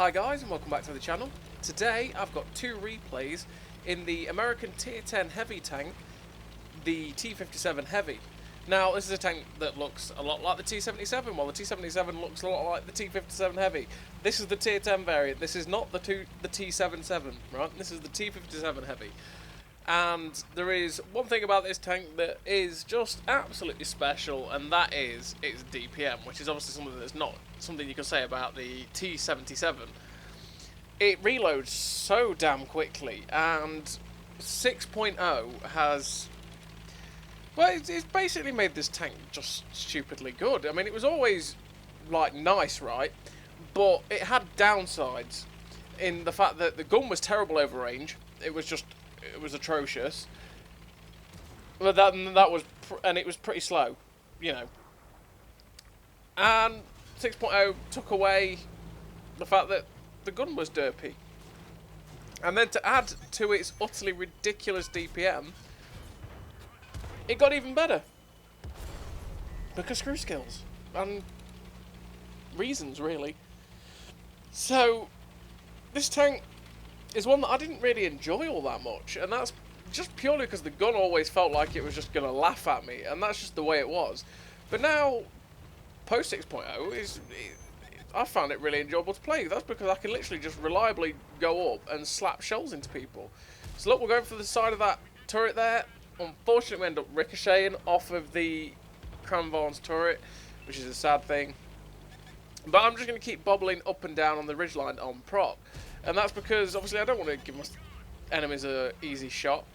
Hi guys and welcome back to the channel. Today I've got two replays in the American Tier 10 Heavy tank, the T57 Heavy. Now this is a tank that looks a lot like the T57, while the T77 looks a lot like the T57 Heavy. This is the Tier 10 variant, this is not the T77, right? This is the T57 Heavy. And there is one thing about this tank that is just absolutely special, and that is its DPM, which is obviously something that's not something you can say about the T77. It reloads so damn quickly, and 6.0 has, well, it's basically made this tank just stupidly good. I mean, it was always, like, nice, right? But it had downsides in the fact that the gun was terrible over range. It was atrocious. But that was, and it was pretty slow, you know. And 6.0 took away the fact that the gun was derpy. And then to add to its utterly ridiculous DPM, it got even better. Because screw skills. And reasons, really. So, this tank is one that I didn't really enjoy all that much, and that's just purely because the gun always felt like it was just going to laugh at me, and that's just the way it was. But now, post 6.0, I found it really enjoyable to play. That's because I can literally just reliably go up and slap shells into people. So look, we're going for the side of that turret there. Unfortunately, we end up ricocheting off of the Cranvarn's turret, which is a sad thing. But I'm just going to keep bobbling up and down on the ridgeline on prop. And that's because, obviously, I don't want to give my enemies an easy shot.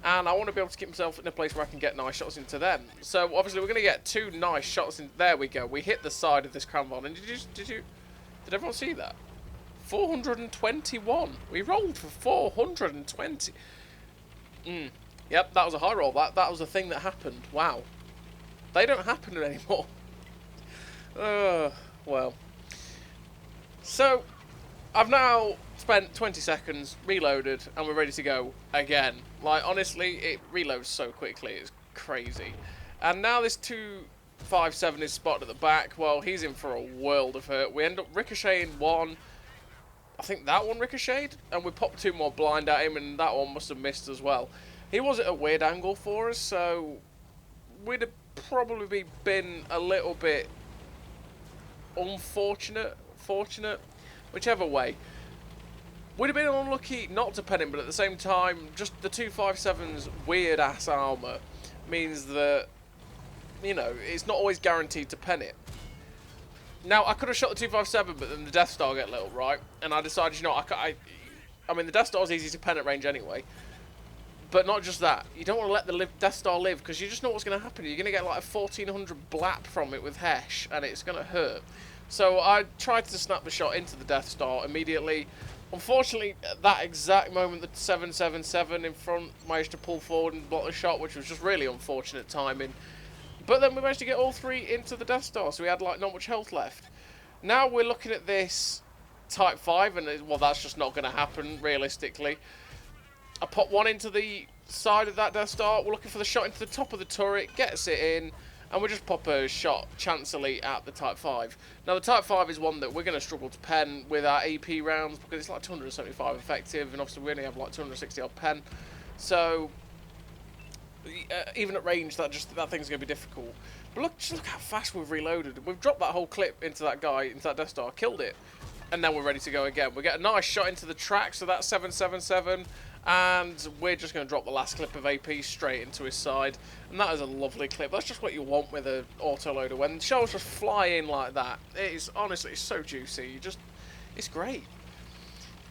And I want to be able to keep myself in a place where I can get nice shots into them. So, obviously, we're going to get two nice shots in. There we go. We hit the side of this Cranvarn. And did everyone see that? 421. We rolled for 420. Yep, that was a high roll. That was a thing that happened. Wow. They don't happen anymore. Well. So, I've now spent 20 seconds, reloaded, and we're ready to go again. Like, honestly, it reloads so quickly, it's crazy. And now this 257 is spotted at the back. Well, he's in for a world of hurt. We end up ricocheting one. I think that one ricocheted, and we popped two more blind at him, and that one must have missed as well. He was at a weird angle for us, so we'd have probably been a little bit fortunate, whichever way. We'd have been unlucky not to pen him, but at the same time, just the 257's weird ass armour means that, you know, it's not always guaranteed to pen it. Now, I could have shot the 257, but then the Death Star get little, right? And I decided, you know, I mean, the Death Star's easy to pen at range anyway. But not just that. You don't want to let the Death Star live, because you just know what's going to happen. You're going to get like a 1400 blap from it with Hesh, and it's going to hurt. So I tried to snap the shot into the Death Star immediately. Unfortunately, at that exact moment, the 777 in front managed to pull forward and block the shot, which was just really unfortunate timing. But then we managed to get all three into the Death Star, so we had like not much health left. Now we're looking at this Type 5, and well, that's just not going to happen realistically. I pop one into the side of that Death Star. We're looking for the shot into the top of the turret, gets it in, and we just pop a shot chancily at the Type 5. Now, the Type 5 is one that we're going to struggle to pen with our AP rounds because it's like 275 effective, and obviously we only have like 260 odd pen. So, even at range, that thing's going to be difficult. But just look how fast we've reloaded. We've dropped that whole clip into that guy, into that Death Star, killed it, and now we're ready to go again. We get a nice shot into the track, so that's 777. And we're just going to drop the last clip of AP straight into his side. And that is a lovely clip. That's just what you want with an autoloader. When shells just fly in like that, it is honestly, it's so juicy. It's great.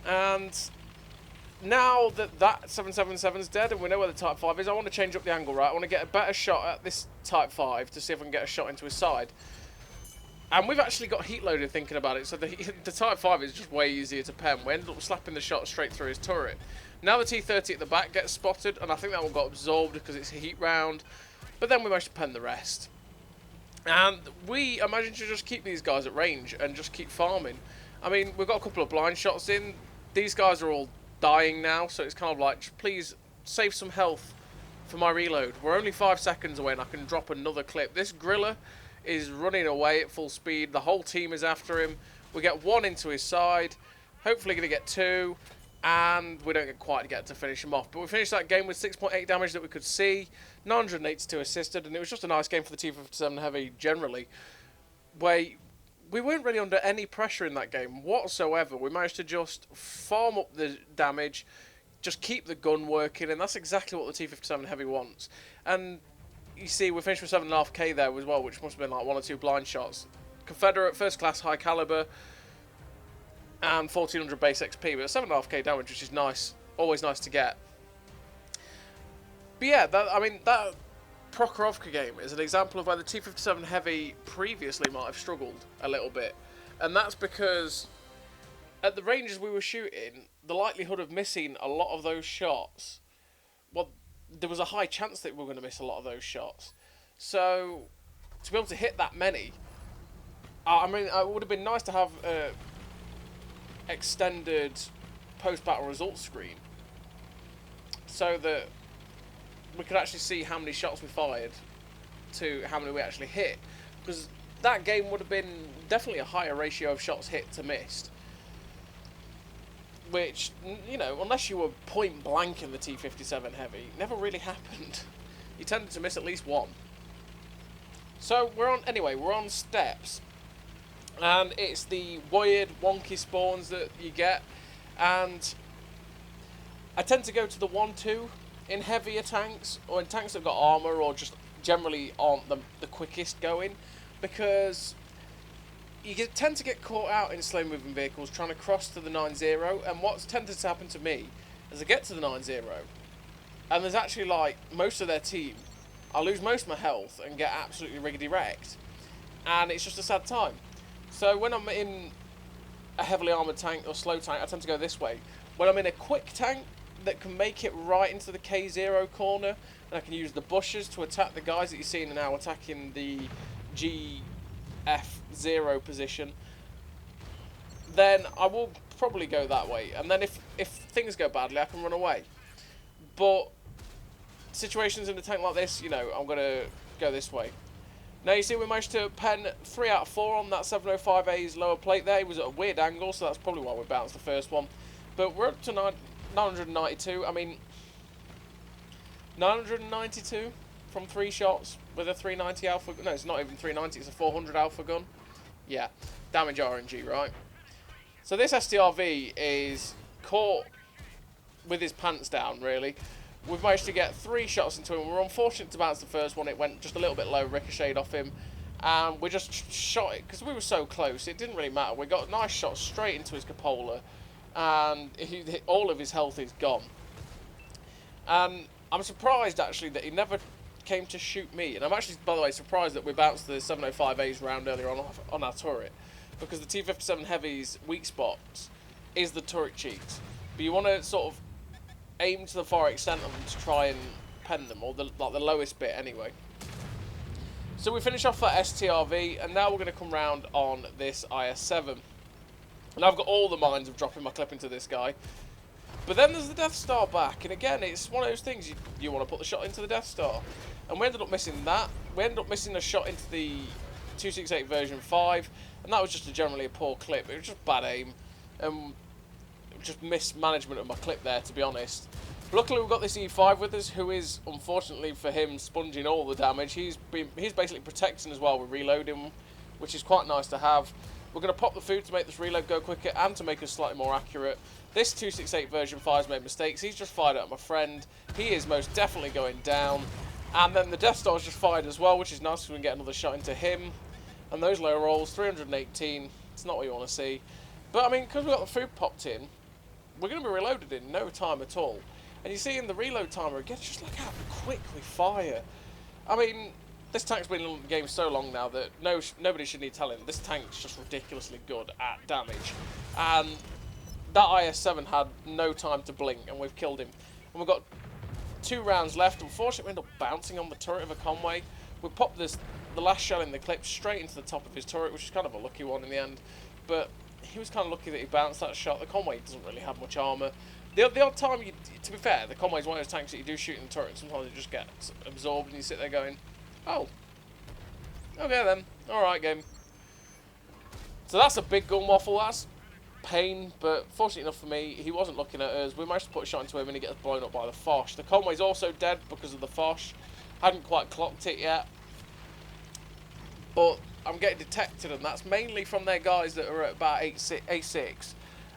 And now that that 777 is dead and we know where the Type 5 is, I want to change up the angle, right? I want to get a better shot at this Type 5 to see if I can get a shot into his side. And we've actually got heat loaded thinking about it, so the Type 5 is just way easier to pen. We ended up slapping the shot straight through his turret. Now the T30 at the back gets spotted, and I think that one got absorbed because it's a heat round. But then we managed to pen the rest. And we managed to just keep these guys at range and just keep farming. I mean, we've got a couple of blind shots in. These guys are all dying now, so it's kind of like, just please save some health for my reload. We're only 5 seconds away and I can drop another clip. This Griller is running away at full speed. The whole team is after him. We get one into his side. Hopefully going to get 2, and we don't quite get to finish him off. But we finished that game with 6.8 damage that we could see, 982 assisted, and it was just a nice game for the T57 Heavy generally, where we weren't really under any pressure in that game whatsoever. We managed to just farm up the damage, just keep the gun working, and that's exactly what the T57 Heavy wants. And you see, we finished with 7.5k there as well, which must have been like 1 or 2 blind shots. Confederate, first class, high caliber, and 1400 base XP, but 7.5k damage, which is nice, always nice to get. But yeah, that Prokhorovka game is an example of where the T57 Heavy previously might have struggled a little bit, and that's because at the ranges we were shooting, the likelihood of missing a lot of those shots, well, there was a high chance that we were going to miss a lot of those shots. So to be able to hit that many, I mean, it would have been nice to have a extended post-battle results screen so that we could actually see how many shots we fired to how many we actually hit, because that game would have been definitely a higher ratio of shots hit to missed, which, you know, unless you were point blank in the T57 Heavy, never really happened. You tended to miss at least 1. So we're on steps, and it's the weird wonky spawns that you get, and I tend to go to the 1-2 in heavier tanks, or in tanks that have got armour, or just generally aren't the quickest going, because you tend to get caught out in slow moving vehicles trying to cross to the 9-0, and what's tended to happen to me is I get to the 9-0, and there's actually like most of their team, I lose most of my health and get absolutely riggedy wrecked, and it's just a sad time. So when I'm in a heavily armoured tank or slow tank, I tend to go this way. When I'm in a quick tank that can make it right into the K0 corner, and I can use the bushes to attack the guys that you're seeing now attacking the GF0 position, then I will probably go that way. And then if things go badly, I can run away. But situations in a tank like this, you know, I'm going to go this way. Now you see we managed to pen 3 out of 4 on that 705A's lower plate there. It was at a weird angle, so that's probably why we bounced the first one. But we're up to 992. I mean, 992 from 3 shots with a 390 alpha. No, it's not even 390. It's a 400 alpha gun. Yeah, damage RNG, right? So this STRV is caught with his pants down, really. We've managed to get 3 shots into him. We were unfortunate to bounce the first one. It went just a little bit low, ricocheted off him. And we just shot it, because we were so close, it didn't really matter. We got a nice shot straight into his cupola, and all of his health is gone. And I'm surprised, actually, that he never came to shoot me. And I'm actually, by the way, surprised that we bounced the 705A's round earlier on our turret, because the T57 Heavy's weak spot is the turret cheeks. But you want to sort of aim to the far extent of them to try and pen them, or the lowest bit anyway. So we finish off that STRV, and now we're going to come round on this IS-7. And I've got all the minds of dropping my clip into this guy. But then there's the Death Star back, and again, it's one of those things, you want to put the shot into the Death Star. And we ended up missing that. We ended up missing a shot into the 268 version 5, and that was just generally a poor clip. It was just bad aim, and just mismanagement of my clip there, to be honest. Luckily we've got this E5 with us, who is, unfortunately for him, sponging all the damage. He's basically protecting as well with reloading, which is quite nice to have. We're going to pop the food to make this reload go quicker and to make us slightly more accurate. This 268 version 5's made mistakes. He's just fired at my friend. He is most definitely going down. And then the Death Star's just fired as well, which is nice because we can get another shot into him. And those low rolls, 318. It's not what you want to see. But I mean, because we've got the food popped in, we're going to be reloaded in no time at all. And you see in the reload timer again, just look how quick we fire. I mean, this tank's been in the game so long now that nobody should need telling. This tank's just ridiculously good at damage. And that IS-7 had no time to blink, and we've killed him. And we've got 2 rounds left. Unfortunately, we end up bouncing on the turret of a Conway. We popped the last shell in the clip straight into the top of his turret, which is kind of a lucky one in the end. But he was kind of lucky that he bounced that shot. The Conway doesn't really have much armour. The odd time, to be fair, the Conway's one of those tanks that you do shoot in the turret, and sometimes it just gets absorbed, and you sit there going, oh, okay then, alright game. So that's a big gun waffle, that's pain, but fortunately enough for me, he wasn't looking at us. We managed to put a shot into him and he gets blown up by the Foch. The Conway's also dead because of the Foch. Hadn't quite clocked it yet, but I'm getting detected, and that's mainly from their guys that are at about A6.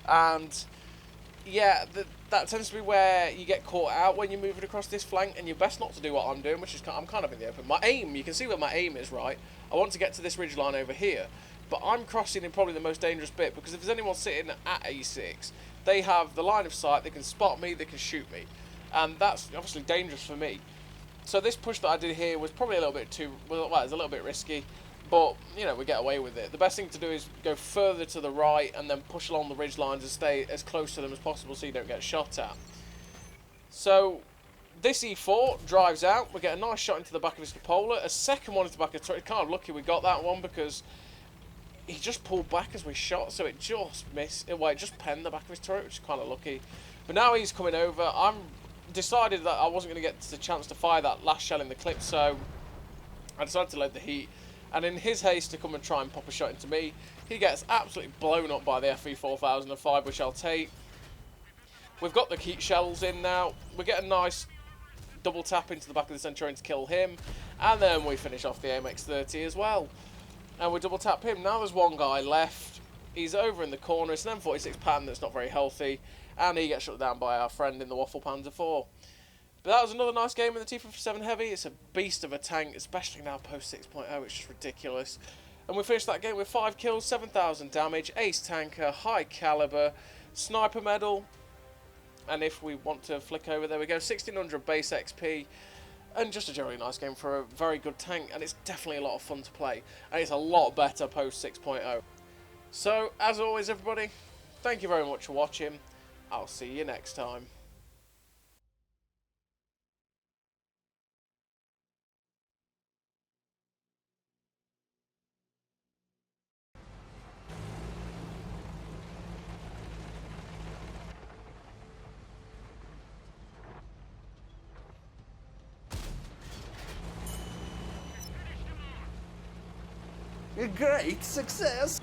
And yeah, that tends to be where you get caught out when you're moving across this flank, and you're best not to do what I'm doing, which is I'm kind of in the open. My aim, you can see where my aim is, right? I want to get to this ridge line over here, but I'm crossing in probably the most dangerous bit, because if there's anyone sitting at A6, they have the line of sight, they can spot me, they can shoot me, and that's obviously dangerous for me. So this push that I did here was probably a little bit too, well, it's a little bit risky, but, you know, we get away with it. The best thing to do is go further to the right and then push along the ridge lines and stay as close to them as possible so you don't get shot at. So this E4 drives out. We get a nice shot into the back of his cupola. A second one into the back of the turret. Kind of lucky we got that one because he just pulled back as we shot, so it just missed. Well, it just penned the back of his turret, which is kind of lucky. But now he's coming over. I'm decided that I wasn't going to get the chance to fire that last shell in the clip, so I decided to load the heat. And in his haste to come and try and pop a shot into me, he gets absolutely blown up by the FE 4005, which I'll take. We've got the heat shells in now. We get a nice double tap into the back of the Centurion to kill him, and then we finish off the AMX-30 as well. And we double tap him. Now there's one guy left. He's over in the corner. It's an M46 pattern that's not very healthy, and he gets shut down by our friend in the Waffle Panzer IV. But that was another nice game with the T57 Heavy. It's a beast of a tank, especially now post 6.0, it's just ridiculous. And we finished that game with 5 kills, 7,000 damage, ace tanker, high caliber, sniper medal, and if we want to flick over, there we go, 1600 base XP, and just a generally nice game for a very good tank, and it's definitely a lot of fun to play, and it's a lot better post 6.0. So, as always everybody, thank you very much for watching. I'll see you next time. A great success!